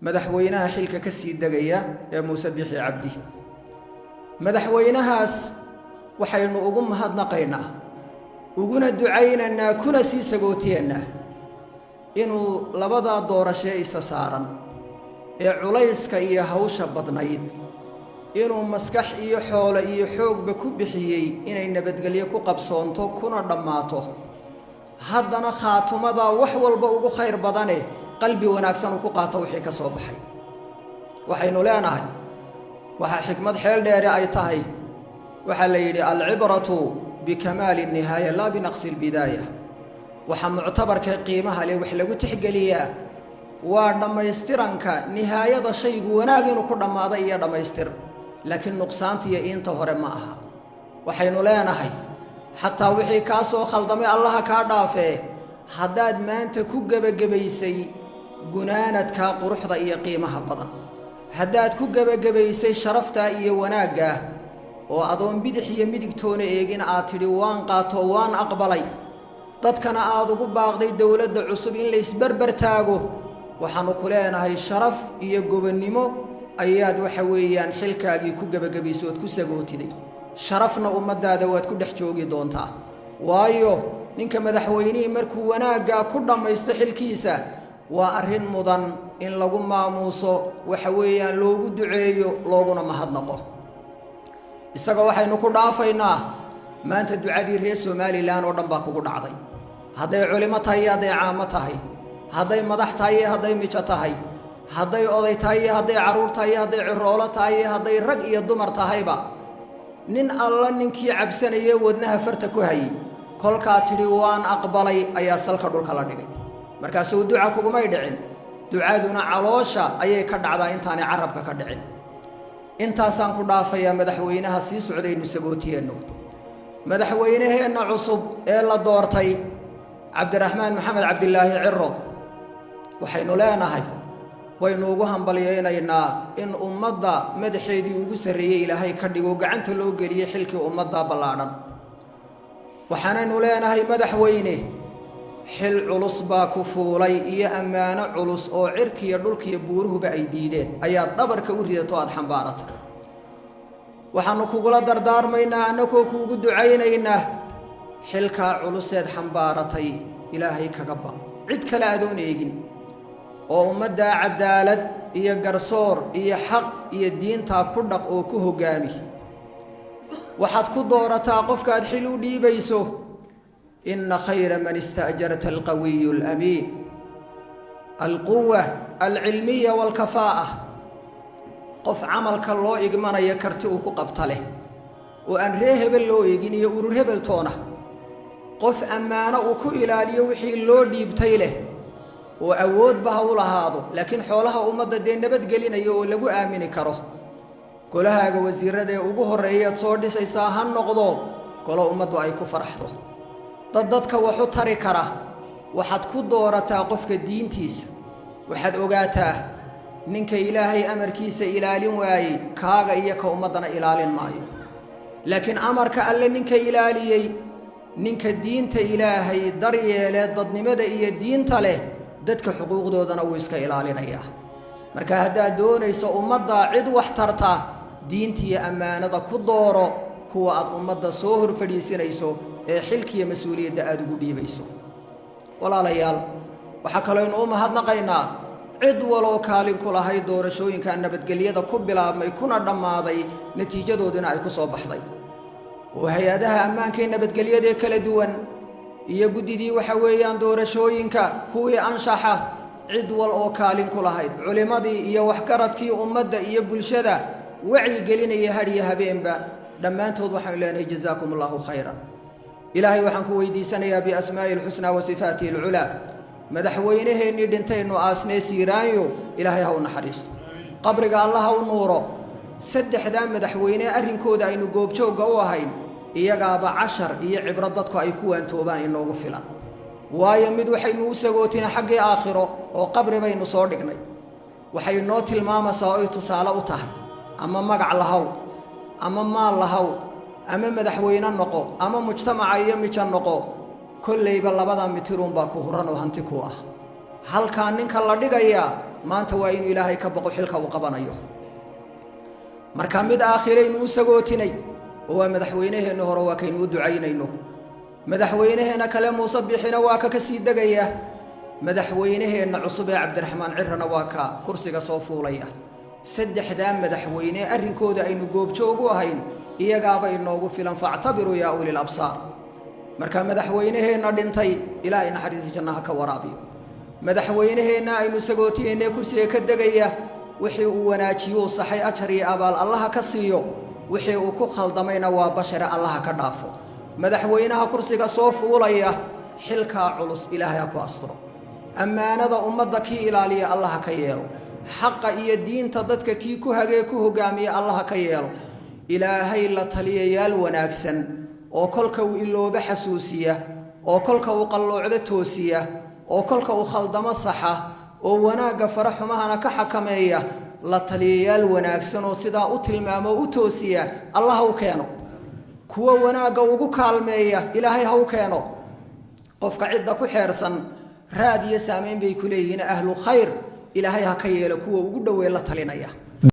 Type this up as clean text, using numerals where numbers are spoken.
madaxweynaha xilka ka sii dagaya ee Muuse Bixi Cabdi madaxweynahaas waxaynu ugu mahadnaqaynaa uguna ducaynaynaa kuna sii sagootiyeena inuu labada doorasho isa saaran ee culayska iyo hawsha badnayd inuu maskax iyo xoolo iyo xoogba ku bixiyay inay nabadgelyo ku qabsoonto kuna dhamaato haddana khaatumada wax walba ugu khayr badane qalbi wanaagsan ku qaato wixii ka soo baxay waxaynu leenahay waxa xikmad xeel dheer ay tahay waxa la yiri al-ibratu bikamaal an-nihaya la binaqsi al-bidaya waxa mu'tabarka qiimaha leh wax lagu tixgeliyaa waa dhameystiranka nihaayada shaygu wanaag inuu ku dhamaado iyo dhameystir laakiin nuqsaantiya inta hore ma aha waxaynu leenahay hatta wixii ka soo khaldamay Allah ka dhaafee haddaad maanta ku gabagabaysay gunaanadka quruxda iyo qiimaha badan haddaad ku gabagabaysay sharafta iyo wanaaga oo adoon bidix iyo midigtoona eegin aad tiri waan qaato waan aqbalay dadkana aad ugu baaqday dawladda cusub in la isbarbar taago waxaanu ku leenahay sharaf iyo gobonnimo ayaad waxa weeyaan xilkaagii ku gabagabaysood ku sagootiday sharafna ummadaada waad ku dhex joogi doontaa waayo ninka madaxweynaha markuu wanaaga ku dhamaysto xilkiisa waa arrin mudan in lagu maamuuso waxa weeyaan loogu duceeyo looguna mahadnaqo isaga waxaynu ku dhaafaynaa maanta ducadii reer Soomaaliland oo dhan baa kugu dhacday haday culimo tahay haday caamo tahay haday madax tahay haday mijo tahay haday oday tahay haday caruur tahay haday ciroolo tahay haday rag iyo dumar tahayba nin alla ninkii cabsanayay wadnaha farta ku hayay kolka tiri waan aqbalay ayaa salka dhulka la dhigay markaas uu duca kugumay dhicin ducaaduna caloosha ayay ka dhacdaa intaan carabka ka dhicin intaasaan ku dhaafayaa madaxweynaha sii socdaynu sagootiyeeno madaxweynaheena cusub ee la doortay Cabdiraxmaan Maxamed Cabdilaahi Cirro waxaynu leenahay waynu ugu hambalyeeynaa in ummadda madaxeedii ugu sareeyay Ilaahay ka dhigo gacanta loo galiyo xilkii ummadda ballaaran waxaanaynu leenahay madaxweyne xil culus baa ku fuulay iyo ammaano culus oo cirkiya dhulkiya buuruhuba ay diideen ayaa dhabarka u ridato aad xambaarata waxaanu kugula dardaarmaynaa anakoo kuugu ducaynaynaa xilka culuseed xambaaratay Ilaahay kaga baq cid kale adoon eegin oo ummadda cadaalad iyo garsoor iyo xaq iyo diinta ku dhaq oo ku hogaami waxaad ku doorataa qofka aad xil u dhiibayso إن خير من استأجرت القوي الأمين القوة العلمية والكفاءة قف عملك الله إجمانا يكرتئك قبطله وأن رهب الله يجيني يورهب التونه قف أمانة وكو إلالي وحي الله ديبتيله وأود بها هذا لكن حولها أمد الدين نبت قلنا يقولوا آمين كره كلها وزير ده وجوه الرئية صوري سيساهن نقضو كلا أمد وأيكو فرحته ضدك وحو تري كره وحد ku doorataa qofka diintiisa waxad ogaataa ninka Ilaahay amarkiisa ilaalin waayay kaaga iyo ka ummadana ilaalin maayo laakiin amarka alle ninka ilaaliyay ninka diinta Ilaahay daryeele dadnimada iyo diinta leh dadka xuquuqdoodana uu iska ilaalinaya marka hadaa doonayso ummadda cid wax tarta diintiya amaanada ku dooro kuwa aad ummadda soo hor fadhiisanayso ee xilkiya mas'uuliyadda aad ugu dhiibayso walaalayaal waxa kale oo u mahadnaqaynaa cid walow kaalin ku lahay doorashooyinka nabadgelyada ku bilaabmay kuna dhamaaday natiijadooduna ay ku soo baxday oo hay'adaha ammaanka nabadgelyada kala duwan iyo gudidii waxa weeyaan doorashooyinka kuwii anshaxa cid wal oo kaalin ku lahayd culimadii iyo waxgaradkii ummadda iyo bulshada wacyi gelinaya hadiya habeenba dhammaantood waxaan leenahay jazaakumullahu khayran إلهي وحنك ويديسنا يا بأسماء الحسنى وصفاته العلى مدحوينه إني دنتين وآسني سيرانيو إلهي هو نحريست قبرك الله هو نوره سد حدام مدحوينه أرين كودا إنه جوبشو جواهين إيا جاب 10 إيا عبرتك أيكوان توبان إنه غفلا ويمد وحين وسجوتنا حق آخره وقبر بين صادقنا وحين نوت الماما صايت صالة وطهر أما مقع الله أما ما الله أما مدحوينا النقو أما مجتمع يميش النقو كل يبلغ بدأ مترون باكو هران وهنتكوه هل كان نك الله دقيا maanta waa inuu ilaahay ka baqo xilka uu qabanayo marka mid aakhiraynu u sagootinay oo waa madaxweynaheena hore waa kaynu u ducaynayno madaxweynaheena kale Muuse Bixina waa ka sii dagaya madaxweynaheena cusub ee Cabdiraxmaan Cirrana waa ka kursiga soo fuulaya saddexda madaxweyne arrinkooda aynu goobjoog u ahayn iyagaaba inoogu filan factabiru ya ulil absar marka madaxweynaheena dhintay ilaahay naxariis jannaha ka waraabiyo madaxweynaheena aynu sagootiyeena kursiga ka dagaya wixii uu wanaajiyo saxay ajar iyo abaal Allah ka siiyo wixii uu ku khaldamayna waa bashar Allah ka dhaafo madaxweynaha kursiga soo fuulaya xilka culus ilaahay ku asturo amaanada ummadda ki ilaaliya Allah ka yeelo xaqa iyo diinta dadka ki ku hagee ku hogaamiya Allah ka yeelo ilaahay la taliyayaal wanaagsan oo kolka uu ilooba xasuusiya oo kolka uu qalloocda toosiya oo kolka uu khaldamo saxa oo wanaaga faraxumahana ka xakameeya la taliyayaal wanaagsan oo sida u tilmaamo u toosiya Allah u keeno kuwa wanaaga ugu kaalmeeya ilaahay ha u keeno qofka cidda ku xeersan raad iyo saameyn bay ku leeyihiin ahlu khayr ilaahay ha ka yeelo kuwa ugu dhaweey la talinaya